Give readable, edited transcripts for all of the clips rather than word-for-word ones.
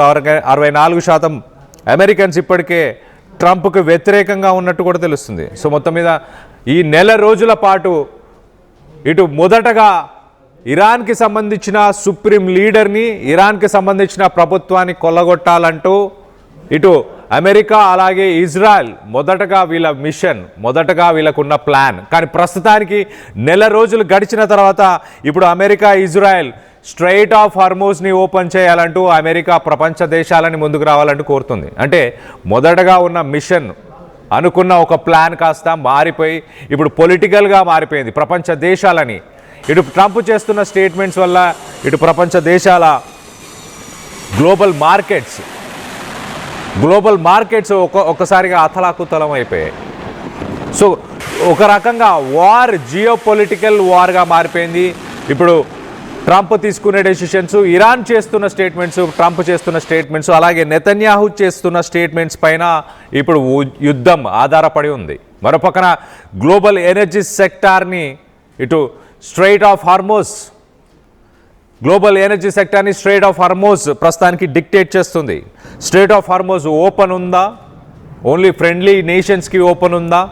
64% Americans ఇప్పటికే ట్రంప్కు వ్యతిరేకంగా ఉన్నట్టు కూడా తెలుస్తుంది. సో మొత్తం మీద ఈ నెల రోజుల పాటు ఇటు మొదటగా ఇరాన్కి సంబంధించిన సుప్రీం లీడర్ని, ఇరాన్కి సంబంధించిన ప్రభుత్వాన్ని కొల్లగొట్టాలంటూ ఇటు అమెరికా అలాగే ఇజ్రాయెల్ మొదటగా వీళ్ళ మిషన్, మొదటగా వీళ్ళకున్న ప్లాన్. కానీ ప్రస్తుతానికి నెల రోజులు గడిచిన తర్వాత ఇప్పుడు అమెరికా ఇజ్రాయెల్ స్ట్రైట్ ఆఫ్ హార్మోజ్ని ఓపెన్ చేయాలంటూ అమెరికా ప్రపంచ దేశాలని ముందుకు రావాలంటూ కోరుతుంది. అంటే మొదటగా ఉన్న మిషన్ అనుకున్న ఒక ప్లాన్ కాస్త మారిపోయి ఇప్పుడు పొలిటికల్గా మారిపోయింది. ప్రపంచ దేశాలని ఇటు ట్రంప్ చేస్తున్న స్టేట్మెంట్స్ వల్ల ఇటు ప్రపంచ దేశాల గ్లోబల్ మార్కెట్స్ ఒక్కసారిగా అతలాకుతలం అయిపోయాయి. సో ఒక రకంగా వార్ జియో పొలిటికల్ వార్గా మారిపోయింది. ఇప్పుడు ట్రంప్ తీసుకునే డెసిషన్స్, ఇరాన్ చేస్తున్న స్టేట్మెంట్స్, ట్రంప్ చేస్తున్న స్టేట్మెంట్స్, అలాగే నెతన్యాహు చేస్తున్న స్టేట్మెంట్స్ పైన ఇప్పుడు యుద్ధం ఆధారపడి ఉంది. మరోపక్కన గ్లోబల్ ఎనర్జీ సెక్టార్ని ఇటు స్ట్రైట్ ఆఫ్ హార్మోజ్ ప్రస్తుతానికి డిక్టేట్ చేస్తుంది. స్ట్రైట్ ఆఫ్ హార్మోజ్ ఓపెన్ ఉందా, ఓన్లీ ఫ్రెండ్లీ నేషన్స్కి ఓపెన్ ఉందా,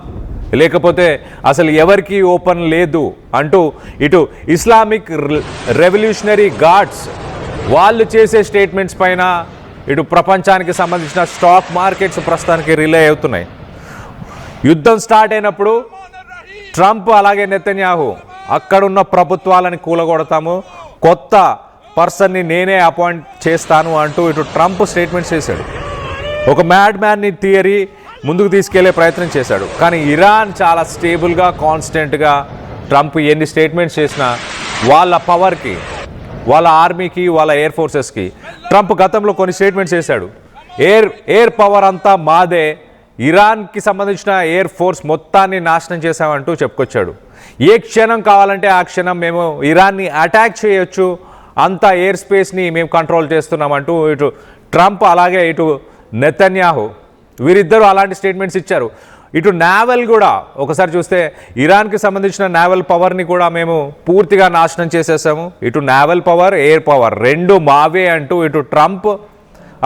లేకపోతే అసలు ఎవరికి ఓపెన్ లేదు అంటూ ఇటు ఇస్లామిక్ రెవల్యూషనరీ గార్డ్స్ వాళ్ళు చేసే స్టేట్మెంట్స్ పైన ఇటు ప్రపంచానికి సంబంధించిన స్టాక్ మార్కెట్స్ ప్రస్తుతానికి రిలే అవుతున్నాయి. యుద్ధం స్టార్ట్ అయినప్పుడు ట్రంప్ అలాగే నెతన్యాహు అక్కడున్న ప్రభుత్వాలని కూలగొడతాము, కొత్త పర్సన్ని నేనే అపాయింట్ చేస్తాను అంటూ ఇటు ట్రంప్ స్టేట్మెంట్స్ చేశాడు. ఒక మ్యాడ్ మ్యాన్ని థియరీ ముందుకు తీసుకెళ్లే ప్రయత్నం చేశాడు. కానీ ఇరాన్ చాలా స్టేబుల్గా, కాన్స్టెంట్గా ట్రంప్ ఎన్ని స్టేట్మెంట్స్ చేసినా వాళ్ళ పవర్కి, వాళ్ళ ఆర్మీకి, వాళ్ళ ఎయిర్ ఫోర్సెస్కి ట్రంప్ గతంలో కొన్ని స్టేట్మెంట్స్ చేశాడు. ఎయిర్ పవర్ అంతా మాదే, ఇరాన్కి సంబంధించిన ఎయిర్ ఫోర్స్ మొత్తాన్ని నాశనం చేశామంటూ చెప్పుకొచ్చాడు. ఏ క్షణం కావాలంటే ఆ క్షణం మేము ఇరాన్ని అటాక్ చేయొచ్చు, అంత ఎయిర్ స్పేస్ని మేము కంట్రోల్ చేస్తున్నామంటూ ఇటు ట్రంప్ అలాగే ఇటు నెతన్యాహు వీరిద్దరూ అలాంటి స్టేట్మెంట్స్ ఇచ్చారు. ఇటు నావల్ కూడా ఒకసారి చూస్తే ఇరాన్కి సంబంధించిన నావల్ పవర్ని కూడా మేము పూర్తిగా నాశనం చేసేసాము, ఇటు నావల్ పవర్, ఎయిర్ పవర్ రెండు మావే అంటూ ఇటు ట్రంప్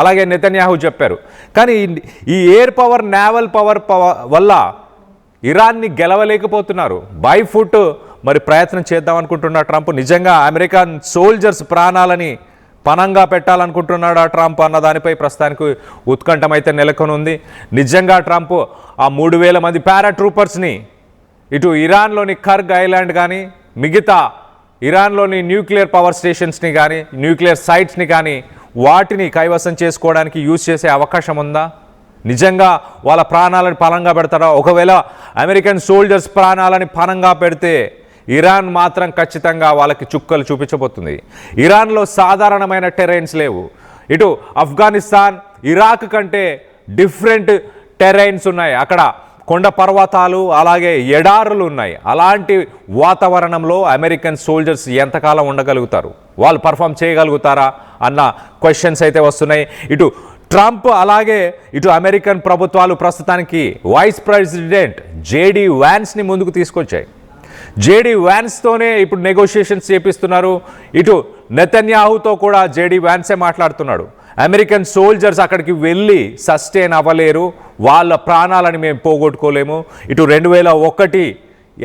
అలాగే నెతన్యాహు చెప్పారు. కానీ ఈ ఎయిర్ పవర్, నావల్ పవర్ వల్ల ఇరాన్ని గెలవలేకపోతున్నారు. బై ఫుట్ మరి ప్రయత్నం చేద్దాం అనుకుంటున్న ట్రంప్ నిజంగా అమెరికన్ సోల్జర్స్ ప్రాణాలని పణంగా పెట్టాలనుకుంటున్నాడా ట్రంప్ అన్న దానిపై ప్రస్తుతానికి ఉత్కంఠం అయితే నెలకొని ఉంది. నిజంగా ట్రంప్ ఆ 3000 మంది పారాట్రూపర్స్ని ఇటు ఇరాన్లోని కర్గ్ ఐలాండ్ కానీ, మిగతా ఇరాన్లోని న్యూక్లియర్ పవర్ స్టేషన్స్ని కానీ, న్యూక్లియర్ సైట్స్ని కానీ వాటిని కైవసం చేసుకోవడానికి యూజ్ చేసే అవకాశం ఉందా? నిజంగా వాళ్ళ ప్రాణాలను పణంగా పెడతారా? ఒకవేళ అమెరికన్ సోల్జర్స్ ప్రాణాలని పణంగా పెడితే ఇరాన్ మాత్రం ఖచ్చితంగా వాళ్ళకి చుక్కలు చూపించబోతుంది. ఇరాన్లో సాధారణమైన టెరైన్స్ లేవు. ఇటు ఆఫ్ఘనిస్తాన్, ఇరాక్ కంటే డిఫరెంట్ టెరైన్స్ ఉన్నాయి. అక్కడ కొండ పర్వతాలు అలాగే ఎడారులు ఉన్నాయి. అలాంటి వాతావరణంలో అమెరికన్ సోల్జర్స్ ఎంతకాలం ఉండగలుగుతారు, వాళ్ళు పర్ఫామ్ చేయగలుగుతారా అన్న క్వశ్చన్స్ అయితే వస్తున్నాయి. ఇటు ట్రంప్ అలాగే ఇటు అమెరికన్ ప్రభుత్వాలు ప్రస్తుతానికి వైస్ ప్రెసిడెంట్ జేడీ వ్యాన్స్ని ముందుకు తీసుకొచ్చాయి. జేడీ వ్యాన్స్తోనే ఇప్పుడు నెగోషియేషన్స్ చేపిస్తున్నారు. ఇటు నెతన్యాహుతో కూడా జేడీ వ్యాన్సే మాట్లాడుతున్నాడు. అమెరికన్ సోల్జర్స్ అక్కడికి వెళ్ళి సస్టైన్ అవ్వలేరు, వాళ్ళ ప్రాణాలని మేము పోగొట్టుకోలేము. ఇటు 2001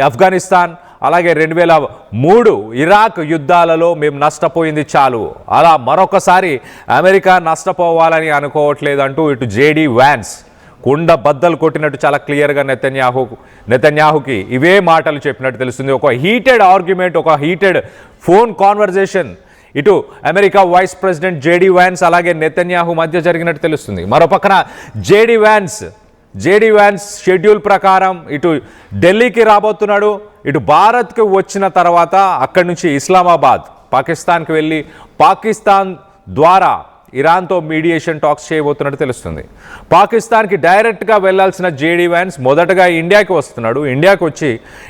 ఆఫ్ఘనిస్తాన్ అలాగే 2003 ఇరాక్ యుద్ధాలలో మేము నష్టపోయింది చాలు, అలా మరొకసారి అమెరికా నష్టపోవాలని అనుకోవట్లేదు అంటూ ఇటు జేడీ వ్యాన్స్ కుండ బద్దలు కొట్టినట్టు చాలా క్లియర్గా నెతన్యాహుకి ఇవే మాటలు చెప్పినట్టు తెలుస్తుంది. ఒక హీటెడ్ ఆర్గ్యుమెంట్, ఒక హీటెడ్ ఫోన్ కాన్వర్జేషన్ ఇటు America vice president JD Vance అలాగే నెతన్యాహు మధ్య జరిగినట్టు తెలుస్తుంది. మరోపక్కన జేడీ వ్యాన్స్ షెడ్యూల్ ప్రకారం ఇటు ఢిల్లీకి రాబోతున్నాడు. ఇటు భారత్కి వచ్చిన తర్వాత అక్కడి నుంచి ఇస్లామాబాద్, పాకిస్తాన్కి వెళ్ళి పాకిస్తాన్ ద్వారా ఇరాన్తో మీడియేషన్ టాక్స్ చేయబోతున్నట్టు తెలుస్తుంది. పాకిస్తాన్కి డైరెక్ట్గా వెళ్లాల్సిన జేడీ వ్యాన్స్ మొదటగా ఇండియాకి వస్తున్నాడు. ఇండియాకి వచ్చి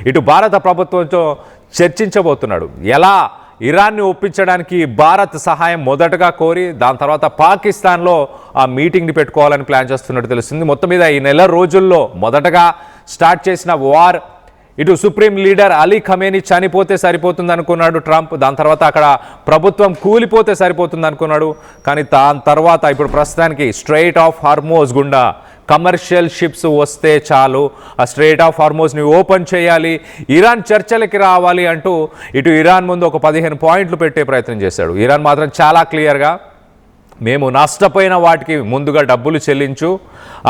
ఇటు భారత ప్రభుత్వంతో చర్చించబోతున్నాడు. ఎలా ఇరాన్ని ఒప్పించడానికి భారత్ సహాయం మొదటగా కోరి దాని తర్వాత పాకిస్తాన్లో ఆ మీటింగ్ని పెట్టుకోవాలని ప్లాన్ చేస్తున్నట్టు తెలుస్తుంది. మొత్తం మీద ఈ నెల రోజుల్లో మొదటగా స్టార్ట్ చేసిన వార్ ఇటు సుప్రీం లీడర్ అలీ ఖమేనీ చనిపోతే సరిపోతుంది అనుకున్నాడు ట్రంప్. దాని తర్వాత అక్కడ ప్రభుత్వం కూలిపోతే సరిపోతుంది అనుకున్నాడు. కానీ దాని తర్వాత ఇప్పుడు ప్రస్తుతానికి స్ట్రెయిట్ ఆఫ్ హార్మోజ్ గుండా కమర్షియల్ షిప్స్ వస్తే చాలు, ఆ స్ట్రెయిట్ ఆఫ్ హార్మోజ్ని ఓపెన్ చేయాలి, ఇరాన్ చర్చలకి రావాలి అంటూ ఇటు ఇరాన్ ముందు ఒక 15 పాయింట్లు పెట్టే ప్రయత్నం చేశాడు. ఇరాన్ మాత్రం చాలా క్లియర్గా మేము నష్టపోయిన వాటికి ముందుగా డబ్బులు చెల్లించు,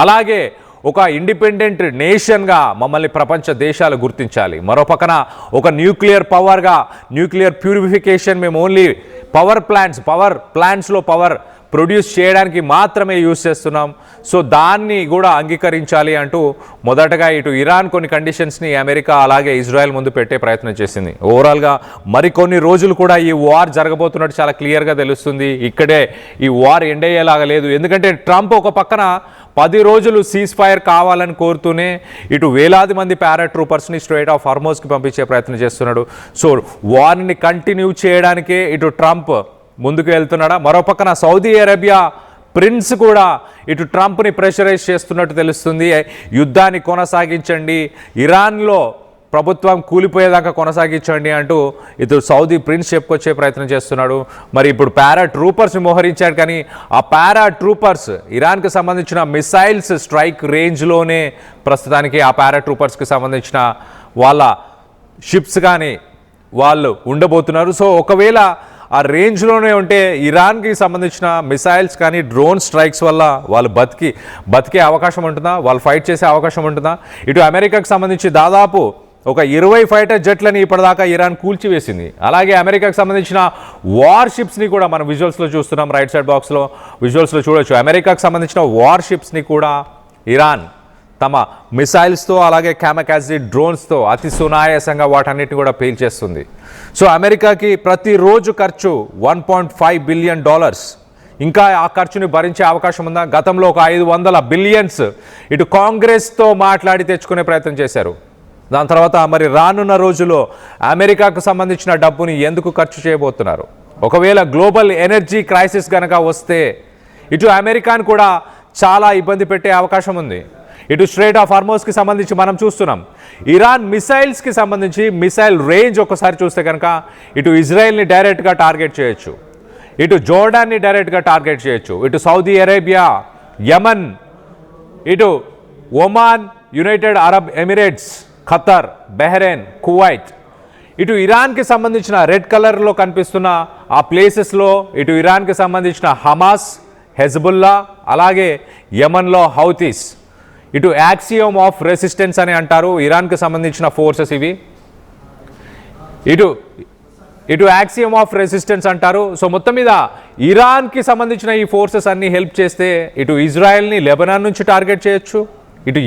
అలాగే ఒక ఇండిపెండెంట్ నేషన్గా మమ్మల్ని ప్రపంచ దేశాలు గుర్తించాలి. మరో పక్కన ఒక న్యూక్లియర్ పవర్గా న్యూక్లియర్ ప్యూరిఫికేషన్ మేము ఓన్లీ పవర్ ప్లాంట్స్లో పవర్ ప్రొడ్యూస్ చేయడానికి మాత్రమే యూజ్ చేస్తున్నాం, సో దాన్ని కూడా అంగీకరించాలి అంటూ మొదటగా ఇటు ఇరాన్ కొన్ని కండిషన్స్ని అమెరికా అలాగే ఇజ్రాయెల్ ముందు పెట్టే ప్రయత్నం చేసింది. ఓవరాల్గా మరికొన్ని రోజులు కూడా ఈ వార్ జరగబోతున్నట్టు చాలా క్లియర్గా తెలుస్తుంది. ఇక్కడే ఈ వార్ ఎండ్ అయ్యేలాగా లేదు. ఎందుకంటే ట్రంప్ ఒక పక్కన 10 రోజులు సీజ్ ఫైర్ కావాలని కోరుతూనే ఇటు వేలాది మంది పారాట్రూపర్స్ని స్ట్రెయిట్ ఆఫ్ హార్మోజ్కి పంపించే ప్రయత్నం చేస్తున్నాడు. సో వార్ని కంటిన్యూ చేయడానికే ఇటు ట్రంప్ ముందుకు వెళ్తున్నాడా? మరో పక్కన సౌదీ అరేబియా ప్రిన్స్ కూడా ఇటు ట్రంప్ని ప్రెషరైజ్ చేస్తున్నట్టు తెలుస్తుంది. యుద్ధాన్ని కొనసాగించండి, ఇరాన్లో ప్రభుత్వం కూలిపోయేదాకా కొనసాగించండి అంటూ ఇటు సౌదీ ప్రిన్స్ చెప్పుకొచ్చే ప్రయత్నం చేస్తున్నాడు. మరి ఇప్పుడు పారాట్రూపర్స్ని మోహరించాడు, కానీ ఆ పారాట్రూపర్స్ ఇరాన్కి సంబంధించిన మిసైల్స్ స్ట్రైక్ రేంజ్లోనే ప్రస్తుతానికి ఆ పారాట్రూపర్స్కి సంబంధించిన వాళ్ళ షిప్స్ కానీ వాళ్ళు ఉండబోతున్నారు. సో ఒకవేళ ఆ రేంజ్లోనే ఉంటే ఇరాన్కి సంబంధించిన మిసైల్స్ కానీ డ్రోన్ స్ట్రైక్స్ వల్ల వాళ్ళు బతికే అవకాశం ఉంటుందా, వాళ్ళు ఫైట్ చేసే అవకాశం ఉంటుందా? ఇటు అమెరికాకి సంబంధించి దాదాపు ఒక 20 ఫైటర్ జెట్లని ఇప్పటిదాకా ఇరాన్ కూల్చివేసింది. అలాగే అమెరికాకు సంబంధించిన వార్ షిప్స్ని కూడా మనం విజువల్స్లో చూస్తున్నాం. రైట్ సైడ్ బాక్స్లో విజువల్స్లో చూడొచ్చు. అమెరికాకు సంబంధించిన వార్ షిప్స్ని కూడా ఇరాన్ తమ మిసైల్స్తో అలాగే కామకాజీ డ్రోన్స్తో అతి సునాయాసంగా వాటన్నిటిని కూడా పేల్చేస్తుంది. సో అమెరికాకి ప్రతిరోజు ఖర్చు $1.5 బిలియన్. ఇంకా ఆ ఖర్చుని భరించే అవకాశం ఉందా? గతంలో ఒక 500 బిలియన్స్ ఇటు కాంగ్రెస్తో మాట్లాడి తెచ్చుకునే ప్రయత్నం చేశారు. దాని తర్వాత మరి రానున్న రోజుల్లో అమెరికాకు సంబంధించిన డబ్బుని ఎందుకు ఖర్చు చేయబోతున్నారు? ఒకవేళ గ్లోబల్ ఎనర్జీ క్రైసిస్ కనుక వస్తే ఇటు అమెరికాను కూడా చాలా ఇబ్బంది పెట్టే అవకాశం ఉంది. ఇటు స్ట్రెయిట్ ఆఫ్ హార్మోజ్కి సంబంధించి మనం చూస్తున్నాం. ఇరాన్ మిసైల్స్కి సంబంధించి మిసైల్ రేంజ్ ఒకసారి చూస్తే కనుక ఇటు ఇజ్రాయెల్ని డైరెక్ట్గా టార్గెట్ చేయొచ్చు, ఇటు జోర్డాన్ని డైరెక్ట్గా టార్గెట్ చేయొచ్చు, ఇటు సౌదీ అరేబియా, యమన్, ఇటు Oman, United Arab Emirates, Qatar, Bahrain, Kuwait, ఇటు ఇరాన్కి సంబంధించిన రెడ్ కలర్లో కనిపిస్తున్న ఆ ప్లేసెస్లో ఇటు ఇరాన్కి సంబంధించిన హమాస్, హెజ్బుల్లా, అలాగే యమన్లో హౌతీస్, ఇటు యాక్సియోమ్ ఆఫ్ రెసిస్టెన్స్ అని అంటారు ఇరాన్కి సంబంధించిన ఫోర్సెస్ ఇవి. ఇటు యాక్సియోమ్ ఆఫ్ రెసిస్టెన్స్ అంటారు. సో మొత్తం మీద ఇరాన్కి సంబంధించిన ఈ ఫోర్సెస్ అన్ని హెల్ప్ చేస్తే ఇటు ఇజ్రాయెల్ని లెబనాన్ నుంచి టార్గెట్ చేయొచ్చు, ఇటు